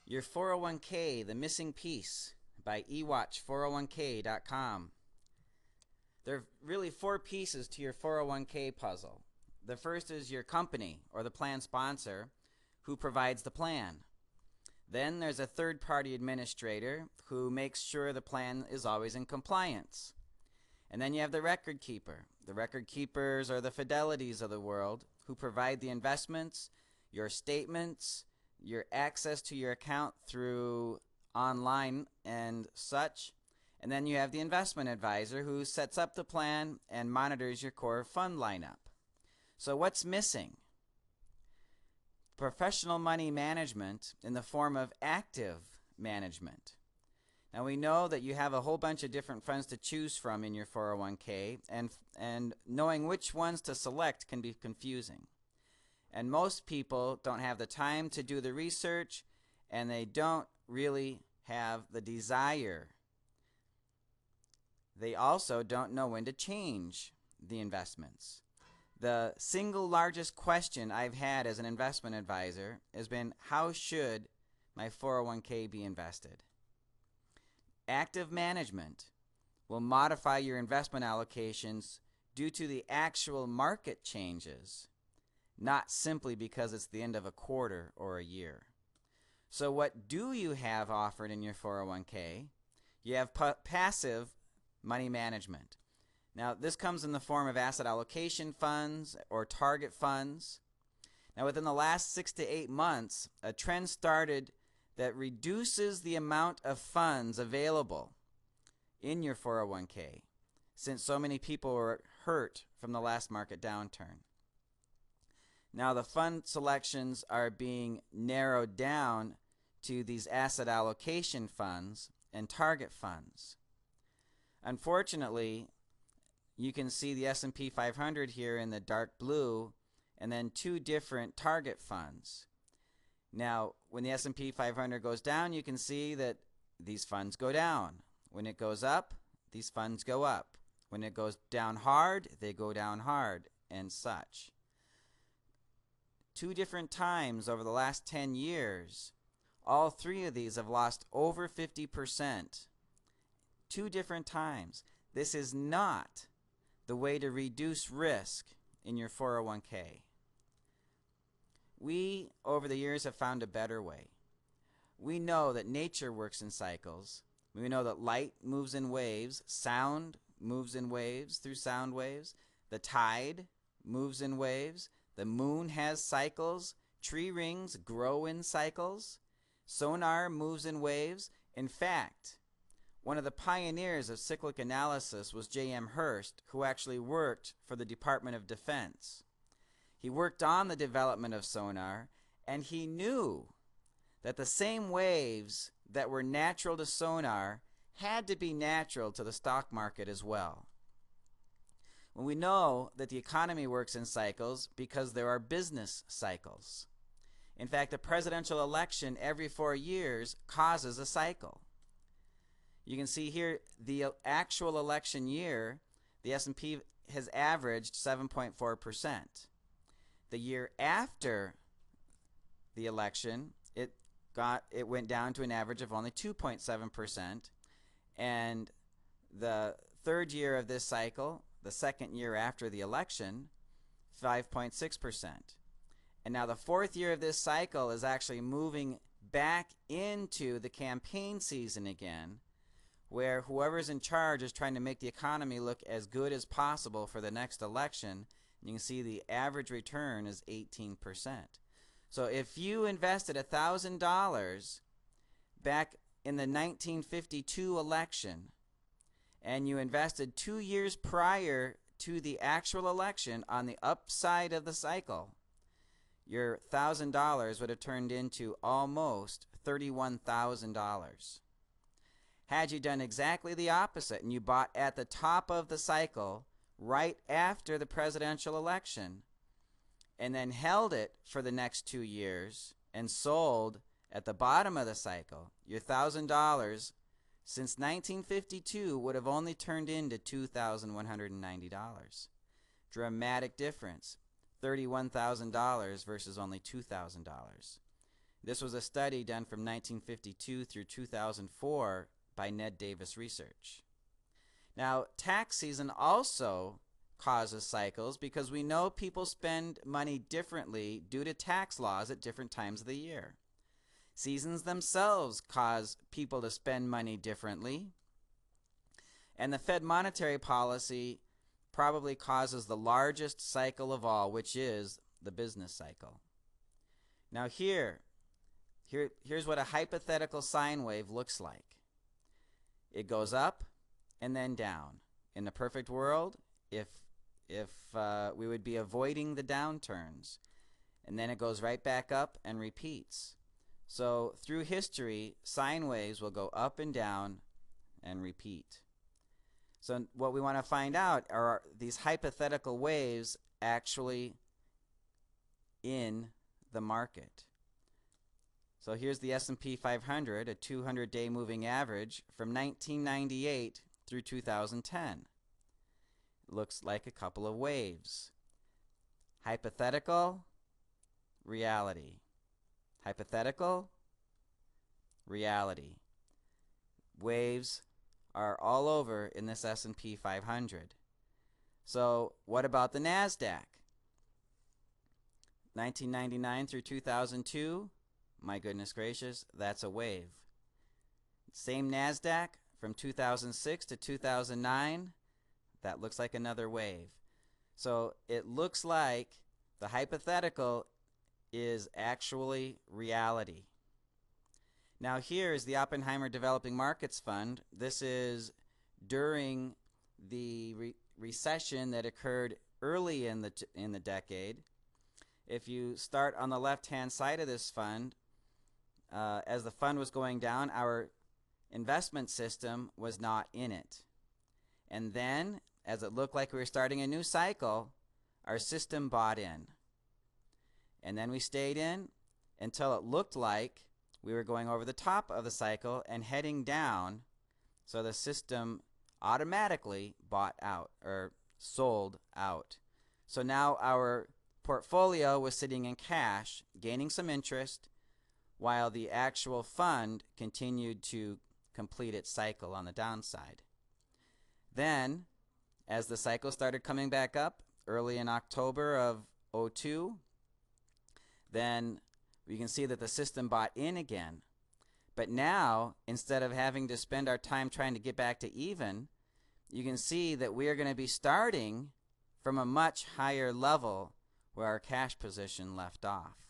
Your 401k, The Missing Piece by ewatch401k.com. There are really four pieces to your 401k puzzle. The first is your company or the plan sponsor who provides the plan. Then there's a third-party administrator who makes sure the plan is always in compliance. And then you have the record keeper. The record keepers are the Fidelities of the world who provide the investments, your statements, your access to your account through online and such. And then you have the investment advisor who sets up the plan and monitors your core fund lineup. So what's missing? Professional money management in the form of active management. Now we know that you have a whole bunch of different funds to choose from in your 401k, and knowing which ones to select can be confusing. And most people don't have the time to do the research, and they don't really have the desire. They also don't know when to change the investments. The single largest question I've had as an investment advisor has been, how should my 401k be invested? Active management will modify your investment allocations due to the actual market changes, not simply because it's the end of a quarter or a year. So what do you have offered in your 401k? You have passive money management. Now this comes in the form of asset allocation funds or target funds. Now within the last 6 to 8 months, a trend started that reduces the amount of funds available in your 401k since so many people were hurt from the last market downturn. Now the fund selections are being narrowed down to these asset allocation funds and target funds. Unfortunately, you can see the S&P 500 here in the dark blue and then two different target funds. Now, when the S&P 500 goes down, you can see that these funds go down. When it goes up, these funds go up. When it goes down hard, they go down hard, and such. Two different times over the last 10 years, all three of these have lost over 50%. Two different times. This is not the way to reduce risk in your 401k. We, over the years, have found a better way. We know that nature works in cycles. We know that light moves in waves, sound moves in waves through sound waves, the tide moves in waves, the moon has cycles, tree rings grow in cycles, sonar moves in waves. In fact, one of the pioneers of cyclic analysis was J.M. Hurst, who actually worked for the Department of Defense. He worked on the development of sonar, and he knew that the same waves that were natural to sonar had to be natural to the stock market as well. When we know that the economy works in cycles because there are business cycles. In fact, a presidential election every 4 years causes a cycle. You can see here the actual election year, the S&P has averaged 7.4%. The year after the election, it went down to an average of only 2.7%, and the third year of this cycle, the second year after the election, 5.6%. And now the fourth year of this cycle is actually moving back into the campaign season again, where whoever's in charge is trying to make the economy look as good as possible for the next election. You can see the average return is 18%. So if you invested $1,000 back in the 1952 election and you invested 2 years prior to the actual election on the upside of the cycle, your $1,000 would have turned into almost $31,000. Had you done exactly the opposite and you bought at the top of the cycle right after the presidential election and then held it for the next 2 years and sold at the bottom of the cycle, your $1,000 since 1952 would have only turned into $2,190. Dramatic difference. $31,000 versus only $2,000. This was a study done from 1952 through 2004 by Ned Davis Research. Now, tax season also causes cycles because we know people spend money differently due to tax laws at different times of the year. Seasons themselves cause people to spend money differently. And the Fed monetary policy probably causes the largest cycle of all, which is the business cycle. Now here's what a hypothetical sine wave looks like. It goes up and then down. In the perfect world, if we would be avoiding the downturns, and then it goes right back up and repeats. So through history, sine waves will go up and down and repeat. So what we want to find out are these hypothetical waves actually in the market. So here's the S&P 500, a 200-day moving average from 1998 through 2010. It looks like a couple of waves. Hypothetical, reality. Hypothetical, reality. Waves are all over in this S&P 500. So what about the NASDAQ? 1999 through 2002, my goodness gracious, that's a wave. Same NASDAQ from 2006 to 2009, that looks like another wave. So it looks like the hypothetical is actually reality. Now here is the Oppenheimer Developing Markets Fund. This is during the recession that occurred early in the decade. If you start on the left-hand side of this fund, as the fund was going down, our investment system was not in it. And then, as it looked like we were starting a new cycle, our system bought in. And then we stayed in until it looked like we were going over the top of the cycle and heading down, so the system automatically bought out or sold out. So now our portfolio was sitting in cash, gaining some interest, while the actual fund continued to complete its cycle on the downside. Then, as the cycle started coming back up early in October of 2002, then we can see that the system bought in again. But now, instead of having to spend our time trying to get back to even, you can see that we are going to be starting from a much higher level where our cash position left off.